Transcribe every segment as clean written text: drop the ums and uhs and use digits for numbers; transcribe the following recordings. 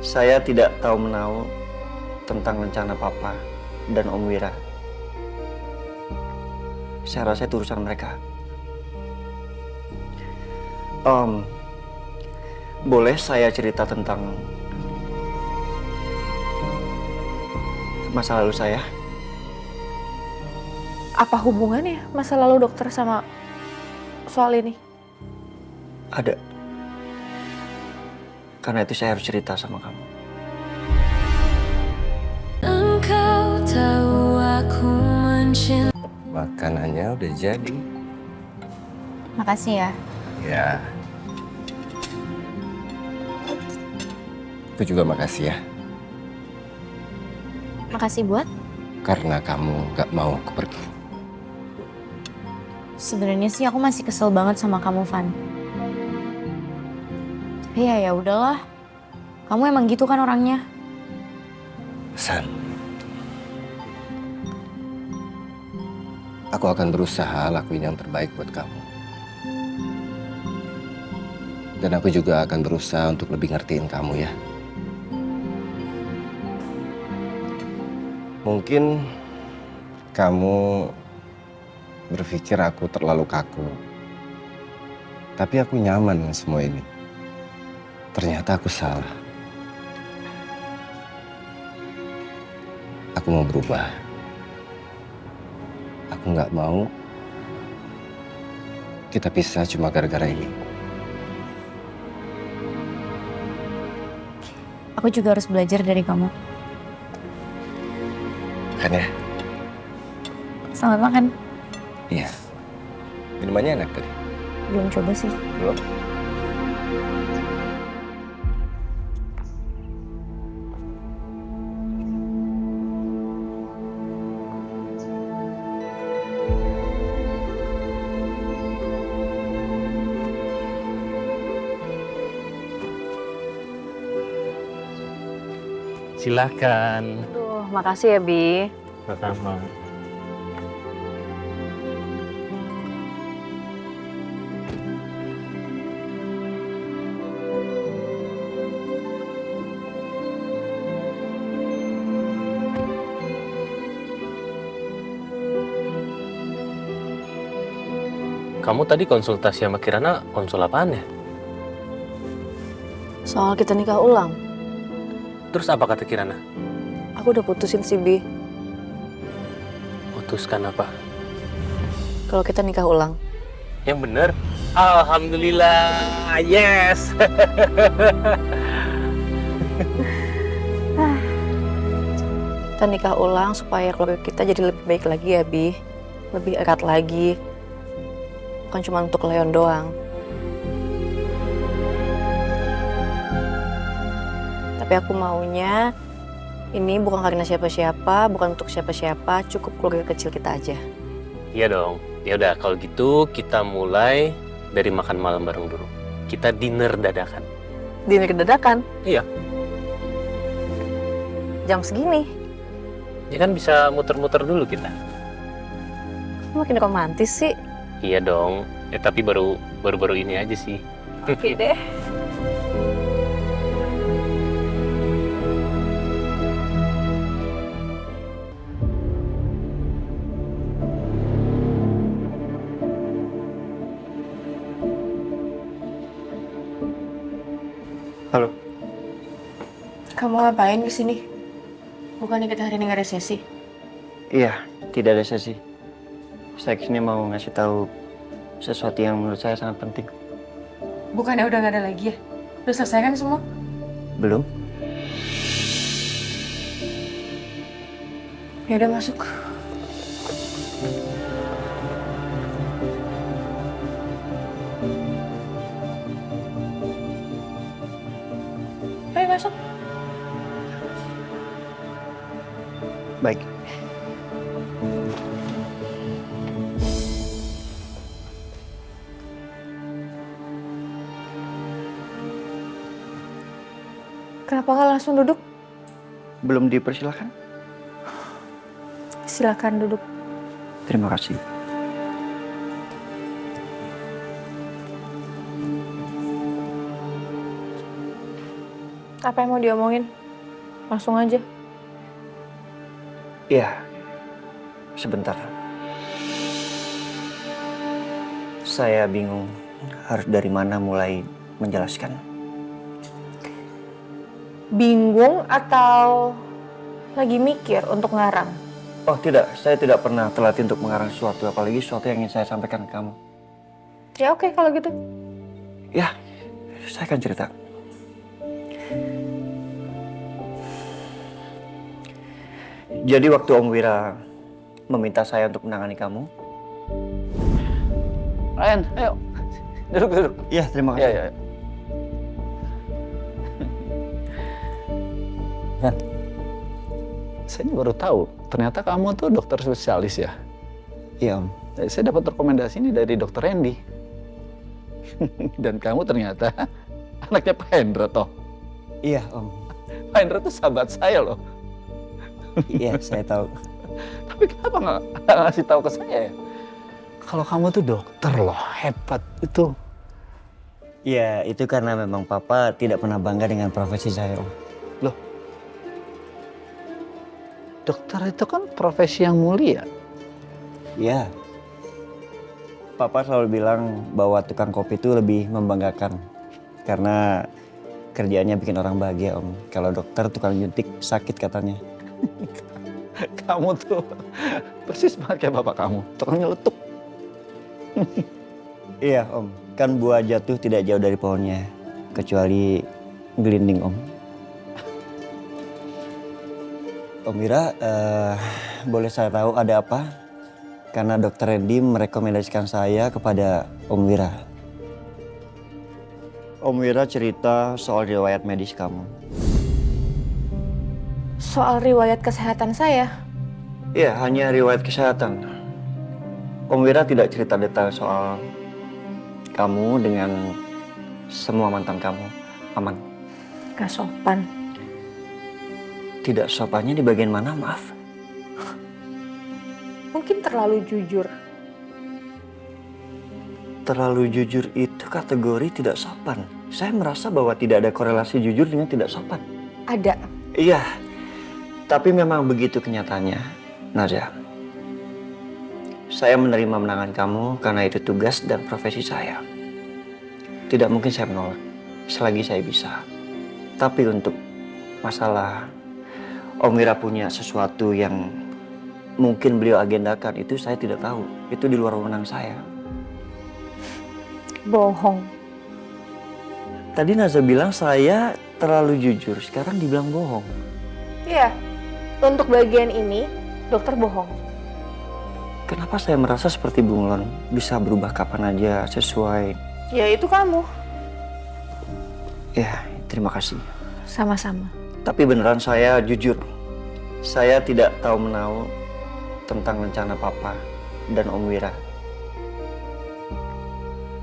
Saya tidak tahu menahu tentang rencana Papa dan Om Wira. Saya rasa itu urusan mereka. Om, boleh saya cerita tentang masa lalu saya? Apa hubungannya masa lalu dokter sama soal ini? Ada. Karena itu saya harus cerita sama kamu. Engkau tahu aku mencintai. Makanannya udah jadi. Makasih ya. Ya. Aku juga makasih ya. Makasih buat? Karena kamu gak mau aku pergi. Sebenarnya sih aku masih kesel banget sama kamu, Van. Tapi ya udahlah. Kamu emang gitu kan orangnya. San. Aku akan berusaha lakuin yang terbaik buat kamu. Dan aku juga akan berusaha untuk lebih ngertiin kamu ya. Mungkin kamu berpikir aku terlalu kaku. Tapi aku nyaman dengan semua ini. Ternyata aku salah. Aku mau berubah. Aku nggak mau kita pisah cuma gara-gara ini. Aku juga harus belajar dari kamu. Kan ya? Selamat makan. Iya. Minumannya enak tadi. Belum coba sih. Belum? Silakan. Aduh, makasih ya, Bi. Sama. Kamu tadi konsultasi sama Kirana, konsul apaan ya? Soal kita nikah ulang, Terus apa kata Kirana? aku udah putusin si Bi Putuskan apa? kalau kita nikah ulang. Yang bener? Alhamdulillah, yes! Kita nikah ulang supaya keluarga kita jadi lebih baik lagi ya, Bi. Lebih erat lagi. Bukan cuma untuk Leon doang. Tapi aku maunya ini bukan karena siapa-siapa, bukan untuk siapa-siapa, cukup keluarga kecil kita aja. Iya dong. Ya udah, kalau gitu kita mulai dari makan malam bareng dulu. Kita dinner dadakan. Dinner dadakan. Iya. Jam segini. Ya kan bisa muter-muter dulu kita. Makin romantis sih. Iya dong. Tapi baru ini aja sih. Oke deh. Halo. Kamu ngapain di sini? Bukannya kita hari ini nggak ada sesi? Iya, tidak ada sesi. Saya kesini mau ngasih tahu sesuatu yang menurut saya sangat penting. Bukannya udah nggak ada lagi ya? Udah selesai kan semua? Belum? Ya udah masuk. Ayo masuk. Baik. Kenapa nggak langsung duduk? Belum dipersilahkan? Silakan duduk. Terima kasih. Apa yang mau diomongin? Langsung aja. Iya, sebentar. Saya bingung harus dari mana mulai menjelaskan. Bingung atau lagi mikir untuk ngarang? Oh tidak, saya tidak pernah terlatih untuk mengarang sesuatu, apalagi sesuatu yang ingin saya sampaikan ke kamu. Ya oke kalau gitu. Ya, saya akan cerita. Jadi waktu Om Wira meminta saya untuk menangani kamu. Ryan, ayo. Duduk. Iya, terima kasih. Iya. Ran, saya ini baru tahu, ternyata kamu tuh dokter spesialis ya? Iya, Om. Saya dapat rekomendasi ini dari dokter Randy. Dan kamu ternyata anaknya Pak Hendra toh. Iya, Om. Pak Hendra tuh sahabat saya loh. Iya, saya tahu. Tapi kenapa nggak ngasih tahu ke saya ya? Kalau kamu tuh dokter loh, hebat itu. Iya, itu karena memang Papa tidak pernah bangga dengan profesi saya, Om. Loh, dokter itu kan profesi yang mulia. Iya. Papa selalu bilang bahwa tukang kopi itu lebih membanggakan. Karena kerjaannya bikin orang bahagia, Om. Kalau dokter tukang nyuntik sakit katanya. Kamu tuh persis banget kayak bapak kamu, tukang nyeletuk. Iya, Om. Kan buah jatuh tidak jauh dari pohonnya. Kecuali gelinding, Om. Om Wira, boleh saya tahu ada apa? Karena Dokter Randy merekomendasikan saya kepada Om Wira. Om Wira cerita soal riwayat medis kamu. Soal riwayat kesehatan saya? Iya, hanya riwayat kesehatan. Om Wira tidak cerita detail soal kamu dengan semua mantan kamu. Aman? Gak sopan. Tidak sopannya di bagian mana, maaf? Mungkin terlalu jujur. Terlalu jujur itu kategori tidak sopan. Saya merasa bahwa tidak ada korelasi jujur dengan tidak sopan. Ada. Iya, tapi memang begitu kenyataannya, Nadia. Saya menerima menangan kamu karena itu tugas dan profesi saya. Tidak mungkin saya menolak, selagi saya bisa. Tapi untuk masalah Om Wira punya sesuatu yang mungkin beliau agendakan, itu saya tidak tahu. Itu di luar wewenang saya. Bohong. Tadi Naza bilang saya terlalu jujur, sekarang dibilang bohong. Iya, untuk bagian ini dokter bohong. Kenapa saya merasa seperti bunglon, bisa berubah kapan aja sesuai. Ya itu kamu. Ya, terima kasih. Sama-sama. Tapi beneran saya jujur, saya tidak tahu menahu tentang rencana Papa dan Om Wira.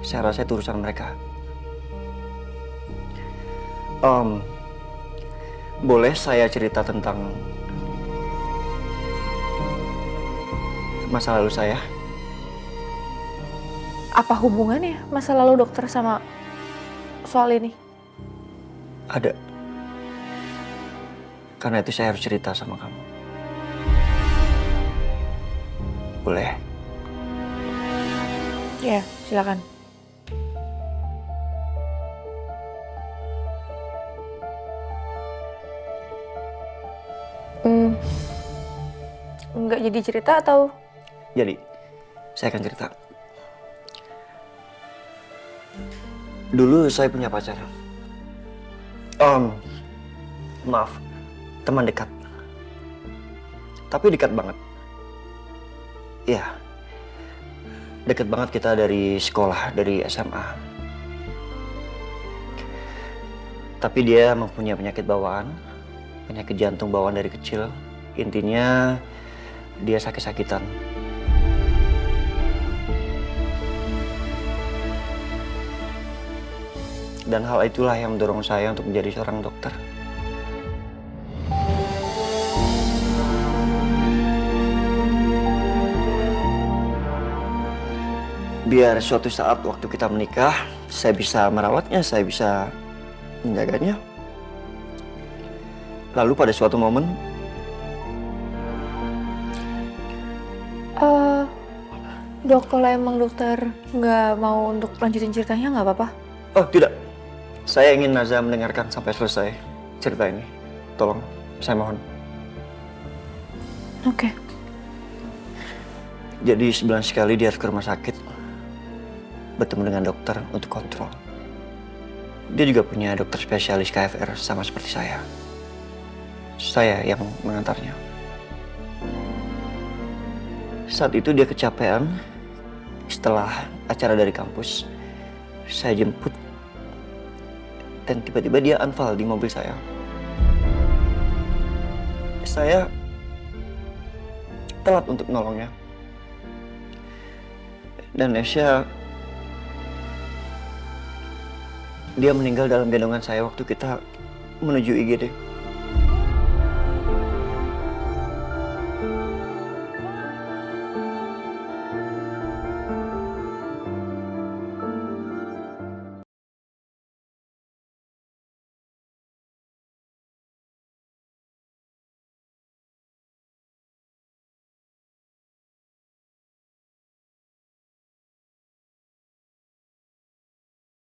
Saya rasa itu urusan mereka. Boleh saya cerita tentang masa lalu saya? Apa hubungannya masa lalu dokter sama soal ini? Ada. Karena itu saya harus cerita sama kamu. Boleh? Ya, silakan. Nggak jadi cerita atau? Jadi, saya akan cerita. Dulu saya punya pacar. Maaf, teman dekat. Tapi dekat banget. Iya, dekat banget kita dari sekolah, dari SMA. Tapi dia mempunyai penyakit bawaan, penyakit jantung bawaan dari kecil. Intinya, dia sakit-sakitan. Dan hal itulah yang mendorong saya untuk menjadi seorang dokter. Biar suatu saat waktu kita menikah, saya bisa merawatnya, saya bisa menjaganya. Lalu pada suatu momen, Dok, kalau emang dokter nggak mau untuk lanjutin ceritanya nggak apa-apa. oh tidak, saya ingin Naza mendengarkan sampai selesai cerita ini. Tolong, saya mohon. Oke. Jadi sebulan sekali dia harus ke rumah sakit, bertemu dengan dokter untuk kontrol. Dia juga punya dokter spesialis KFR sama seperti saya. Saya yang mengantarnya. Saat itu dia kecapean. Setelah acara dari kampus, saya jemput. Dan tiba-tiba dia unfall di mobil saya. Saya telat untuk nolongnya. Dan Nesya, dia meninggal dalam gendongan saya waktu kita menuju IGD.